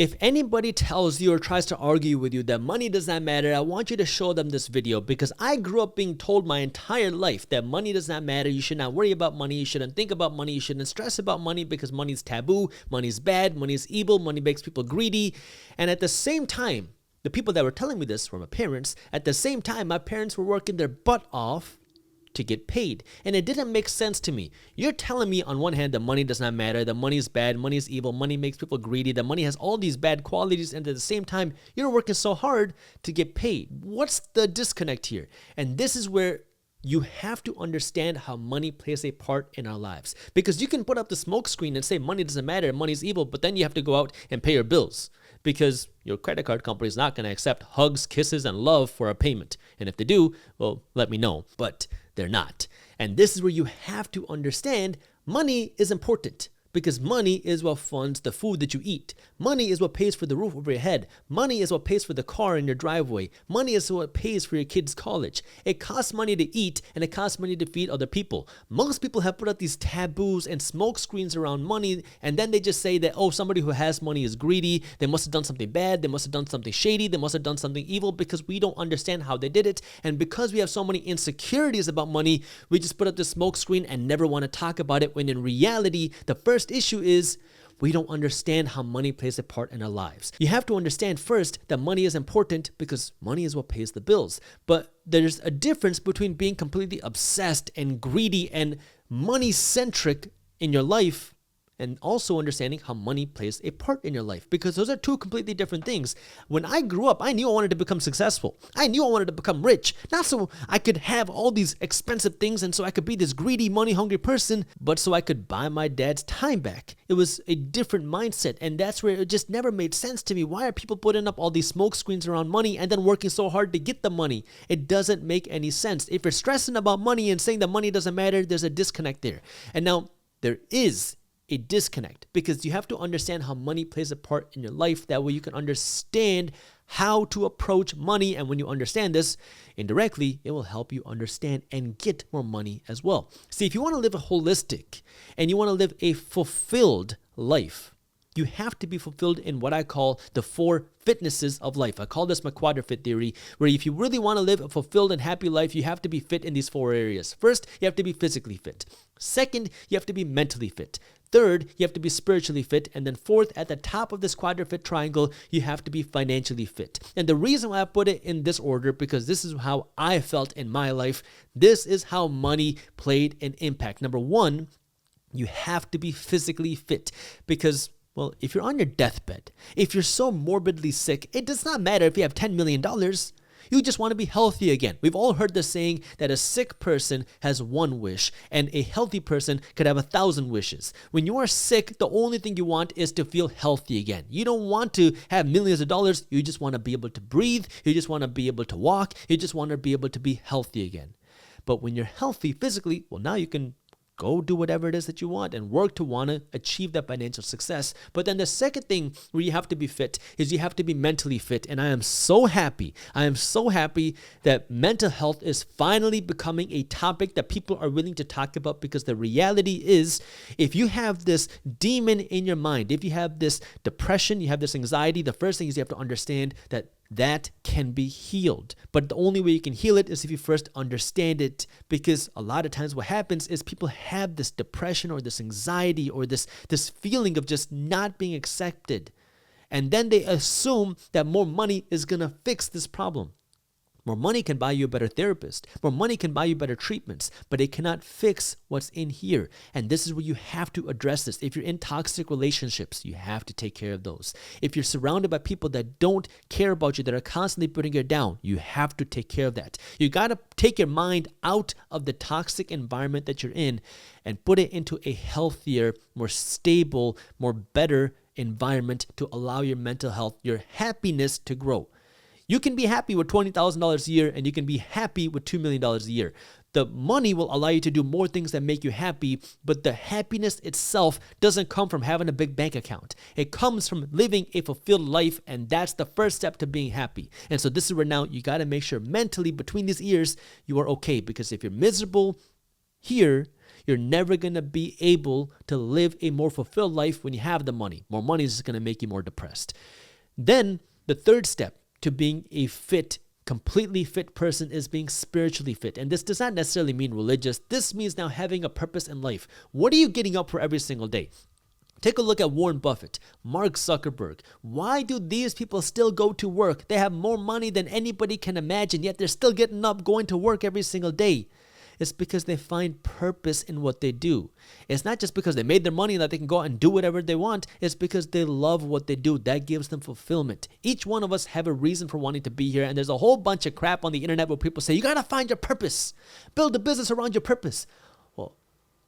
If anybody tells you or tries to argue with you that money does not matter, I want you to show them this video, because I grew up being told my entire life that money does not matter. You should not worry about money. You shouldn't think about money. You shouldn't stress about money because money is taboo. Money is bad. Money is evil. Money makes people greedy. And at the same time, the people that were telling me this were my parents. At the same time, my parents were working their butt off to get paid. And it didn't make sense to me. You're telling me on one hand that money does not matter, that money is bad, money is evil, money makes people greedy, that money has all these bad qualities, and at the same time, you're working so hard to get paid. What's the disconnect here? And this is where you have to understand how money plays a part in our lives. Because you can put up the smoke screen and say money doesn't matter, money is evil, but then you have to go out and pay your bills because your credit card company is not going to accept hugs, kisses, and love for a payment. And if they do, well, let me know. But they're not. And this is where you have to understand money is important, because money is what funds the food that you eat. Money is what pays for the roof over your head. Money is what pays for the car in your driveway. Money is what pays for your kids' college. It costs money to eat, and it costs money to feed other people. Most people have put up these taboos and smoke screens around money, and then they just say that, oh, somebody who has money is greedy. They must have done something bad. They must have done something shady. They must have done something evil, because we don't understand how they did it. And because we have so many insecurities about money, we just put up this smoke screen and never want to talk about it, when in reality, the first issue is we don't understand how money plays a part in our lives. You have to understand first that money is important because money is what pays the bills. But there's a difference between being completely obsessed and greedy and money-centric in your life, and also understanding how money plays a part in your life, because those are two completely different things. When I grew up, I knew I wanted to become successful. I knew I wanted to become rich, not so I could have all these expensive things and so I could be this greedy, money-hungry person, but so I could buy my dad's time back. It was a different mindset, and that's where it just never made sense to me. Why are people putting up all these smoke screens around money and then working so hard to get the money? It doesn't make any sense. If you're stressing about money and saying that money doesn't matter, there's a disconnect there. And now there is a disconnect, because you have to understand how money plays a part in your life. That way you can understand how to approach money. And when you understand this indirectly, it will help you understand and get more money as well. See, if you want to live a holistic and you want to live a fulfilled life, you have to be fulfilled in what I call the 4 fitnesses of life. I call this my quadrifit theory, where if you really want to live a fulfilled and happy life, you have to be fit in these 4 areas. First, you have to be physically fit. Second, you have to be mentally fit. Third, you have to be spiritually fit. And then fourth, at the top of this quadrifit triangle, you have to be financially fit. And the reason why I put it in this order, because this is how I felt in my life. This is how money played an impact. Number 1, you have to be physically fit, because, well, if you're on your deathbed, if you're so morbidly sick, it does not matter if you have $10 million. You just want to be healthy again. We've all heard the saying that a sick person has 1 wish and a healthy person could have 1,000 wishes. When you are sick, the only thing you want is to feel healthy again. You don't want to have millions of dollars. You just want to be able to breathe. You just want to be able to walk. You just want to be able to be healthy again. But when you're healthy physically, well, now you can go do whatever it is that you want and work to want to achieve that financial success. But then the second thing where you have to be fit is you have to be mentally fit. And I am so happy that mental health is finally becoming a topic that people are willing to talk about, because the reality is, if you have this demon in your mind, if you have this depression, you have this anxiety, the first thing is you have to understand that can be healed. But the only way you can heal it is if you first understand it, because a lot of times what happens is people have this depression or this anxiety or this feeling of just not being accepted. And then they assume that more money is going to fix this problem. More money can buy you a better therapist. More money can buy you better treatments, but it cannot fix what's in here. And this is where you have to address this. If you're in toxic relationships, you have to take care of those. If you're surrounded by people that don't care about you, that are constantly putting you down, you have to take care of that. You got to take your mind out of the toxic environment that you're in and put it into a healthier, more stable, more better environment to allow your mental health, your happiness to grow. You can be happy with $20,000 a year, and you can be happy with $2 million a year. The money will allow you to do more things that make you happy, but the happiness itself doesn't come from having a big bank account. It comes from living a fulfilled life, and that's the first step to being happy. And so this is where now you got to make sure mentally between these ears you are okay, because if you're miserable here, You're never going to be able to live a more fulfilled life when you have the money. More money is just going to make you more depressed. Then the third step to being a completely fit person is being spiritually fit. And this does not necessarily mean religious. This means now having a purpose in life. What are you getting up for every single day? Take a look at Warren Buffett, Mark Zuckerberg. Why do these people still go to work? They have more money than anybody can imagine, yet they're still getting up, going to work every single day. It's because they find purpose in what they do. It's not just because they made their money that they can go out and do whatever they want. It's because they love what they do. That gives them fulfillment. Each one of us have a reason for wanting to be here, and there's a whole bunch of crap on the internet where people say, you gotta find your purpose. Build a business around your purpose. Well,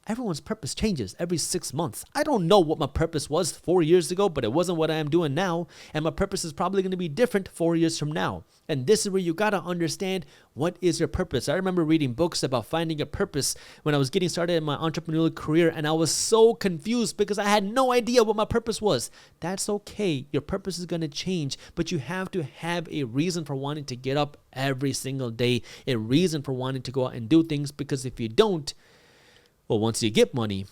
everyone's purpose changes every 6 months. I don't know what my purpose was 4 years ago, but it wasn't what I am doing now. And my purpose is probably going to be different 4 years from now. And this is where you got to understand what is your purpose. I remember reading books about finding a purpose when I was getting started in my entrepreneurial career, and I was so confused because I had no idea what my purpose was. That's okay. Your purpose is going to change, but you have to have a reason for wanting to get up every single day, a reason for wanting to go out and do things, because if you don't, well, once you get money,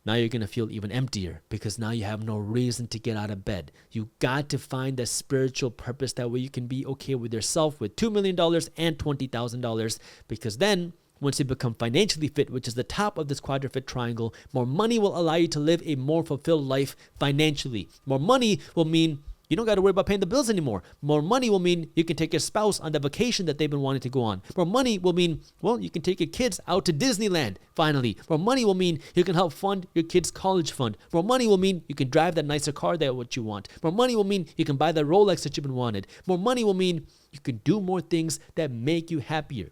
now you're going to feel even emptier because now you have no reason to get out of bed. You got to find that spiritual purpose. That way you can be okay with yourself with $2 million and $20,000, because then once you become financially fit, which is the top of this quadrifit triangle, more money will allow you to live a more fulfilled life financially. More money will mean you don't got to worry about paying the bills anymore. More money will mean you can take your spouse on the vacation that they've been wanting to go on. More money will mean, well, you can take your kids out to Disneyland, finally. More money will mean you can help fund your kids' college fund. More money will mean you can drive that nicer car that what you want. More money will mean you can buy that Rolex that you've been wanted. More money will mean you can do more things that make you happier.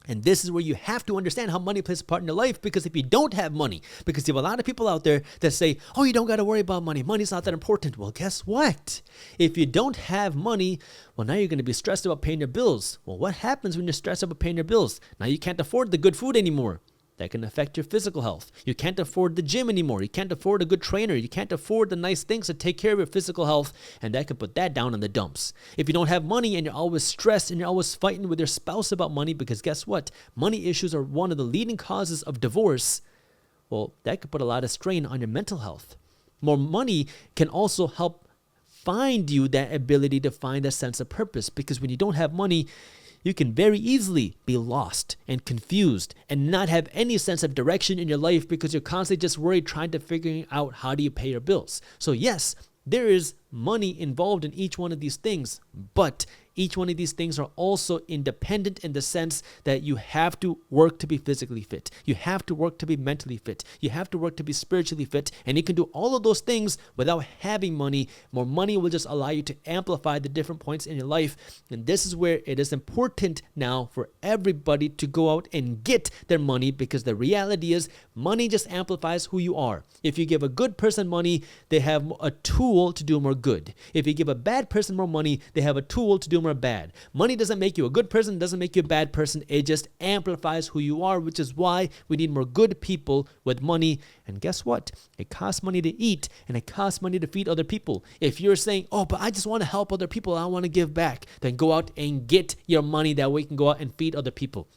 And this is where you have to understand how money plays a part in your life, because if you don't have money, because you have a lot of people out there that say, oh, you don't got to worry about money. Money's not that important. Well, guess what? If you don't have money, well, now you're going to be stressed about paying your bills. Well, what happens when you're stressed about paying your bills? Now you can't afford the good food anymore. That can affect your physical health. You can't afford the gym anymore. You can't afford a good trainer. You can't afford the nice things to take care of your physical health, and that can put that down in the dumps. If you don't have money and you're always stressed and you're always fighting with your spouse about money, because guess what? Money issues are one of the leading causes of divorce. Well, that could put a lot of strain on your mental health. More money can also help find you that ability to find a sense of purpose, because when you don't have money, you can very easily be lost and confused and not have any sense of direction in your life, because you're constantly just worried trying to figure out how do you pay your bills. So yes, there is money involved in each one of these things, but each one of these things are also independent in the sense that you have to work to be physically fit. You have to work to be mentally fit. You have to work to be spiritually fit. And you can do all of those things without having money. More money will just allow you to amplify the different points in your life. And this is where it is important now for everybody to go out and get their money, because the reality is money just amplifies who you are. If you give a good person money, they have a tool to do more good. If you give a bad person more money, they have a tool to do more bad. Money doesn't make you a good person, doesn't make you a bad person. It just amplifies who you are, which is why we need more good people with money. And guess what? It costs money to eat, and it costs money to feed other people. If you're saying, oh, but I just want to help other people, I want to give back, then go out and get your money. That way you can go out and feed other people.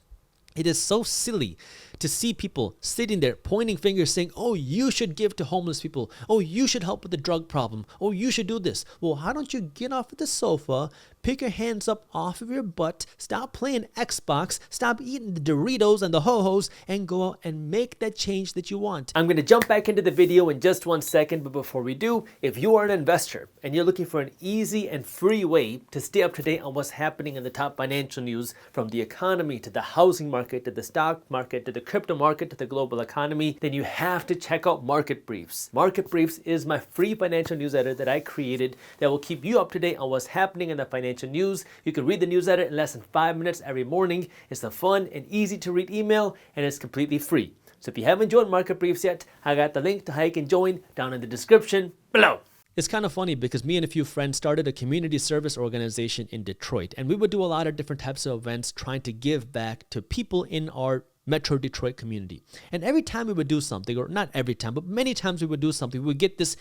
It is so silly to see people sitting there pointing fingers saying, oh, you should give to homeless people. Oh, you should help with the drug problem. Oh, you should do this. Well, how don't you get off of the sofa, pick your hands up off of your butt, stop playing Xbox, stop eating the Doritos and the Ho-Hos, and go out and make that change that you want. I'm going to jump back into the video in just 1 second, but before we do, if you are an investor and you're looking for an easy and free way to stay up to date on what's happening in the top financial news, from the economy to the housing market to the stock market to the crypto market to the global economy, then you have to check out Market Briefs. Market Briefs is my free financial newsletter that I created that will keep you up to date on what's happening in the financial news. You can read the newsletter in less than 5 minutes every morning. It's a fun and easy to read email, and it's completely free. So if you haven't joined Market Briefs yet, I got the link to how you can join down in the description below. It's kind of funny because me and a few friends started a community service organization in Detroit, and we would do a lot of different types of events trying to give back to people in our Metro Detroit community. And every time we would do something, or not every time, but many times we would do something, we would get this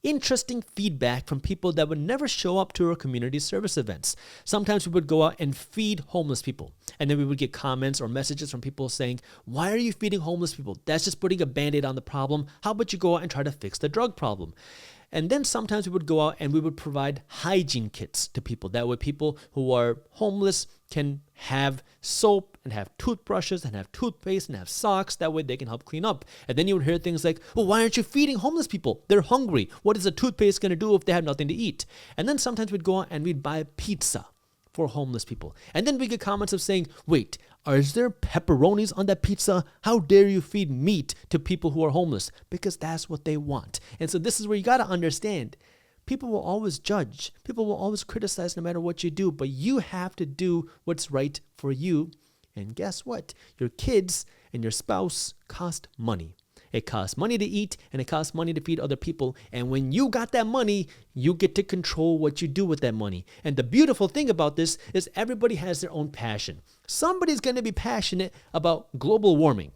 interesting feedback from people that would never show up to our community service events. Sometimes we would go out and feed homeless people, and then we would get comments or messages from people saying, why are you feeding homeless people? That's just putting a band-aid on the problem. How about you go out and try to fix the drug problem? And then sometimes we would go out and we would provide hygiene kits to people. That way people who are homeless can have soap and have toothbrushes and have toothpaste and have socks. That way they can help clean up. And then you would hear things like, well, why aren't you feeding homeless people? They're hungry. What is a toothpaste going to do if they have nothing to eat? And then sometimes we'd go out and we'd buy pizza for homeless people. And then we get comments of saying, wait, is there pepperonis on that pizza? How dare you feed meat to people who are homeless? Because that's what they want. And so this is where you got to understand, people will always judge. People will always criticize no matter what you do, but you have to do what's right for you. And guess what? Your kids and your spouse cost money. It costs money to eat and it costs money to feed other people. And when you got that money, you get to control what you do with that money. And the beautiful thing about this is everybody has their own passion. Somebody's going to be passionate about global warming.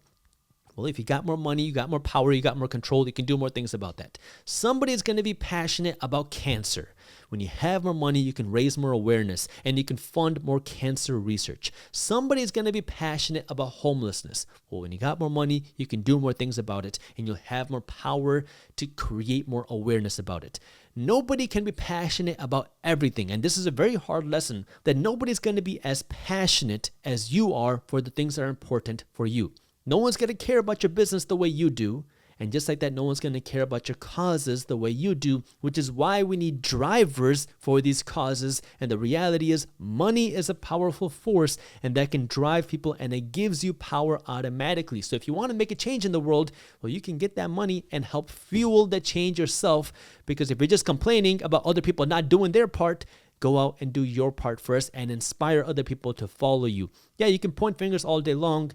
Well, if you got more money, you got more power, you got more control, you can do more things about that. Somebody's going to be passionate about cancer. When you have more money, you can raise more awareness and you can fund more cancer research. Somebody's going to be passionate about homelessness. Well, when you got more money, you can do more things about it and you'll have more power to create more awareness about it. Nobody can be passionate about everything. And this is a very hard lesson, that nobody's going to be as passionate as you are for the things that are important for you. No one's going to care about your business the way you do. And just like that, no one's going to care about your causes the way you do, which is why we need drivers for these causes. And the reality is, money is a powerful force and that can drive people, and it gives you power automatically. So if you want to make a change in the world, well, you can get that money and help fuel the change yourself. Because if you're just complaining about other people not doing their part, go out and do your part first and inspire other people to follow you. Yeah, you can point fingers all day long,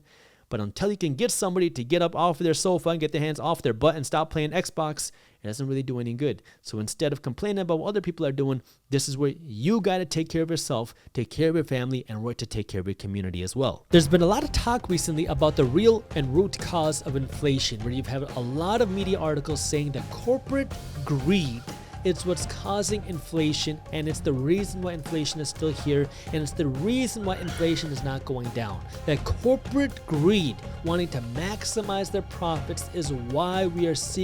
but until you can get somebody to get up off of their sofa and get their hands off their butt and stop playing Xbox, it doesn't really do any good. So instead of complaining about what other people are doing, this is where you got to take care of yourself, take care of your family, and work to take care of your community as well. There's been a lot of talk recently about the real and root cause of inflation, where you've had a lot of media articles saying that corporate greed, it's what's causing inflation, and it's the reason why inflation is still here, and it's the reason why inflation is not going down. That corporate greed, wanting to maximize their profits, is why we are seeing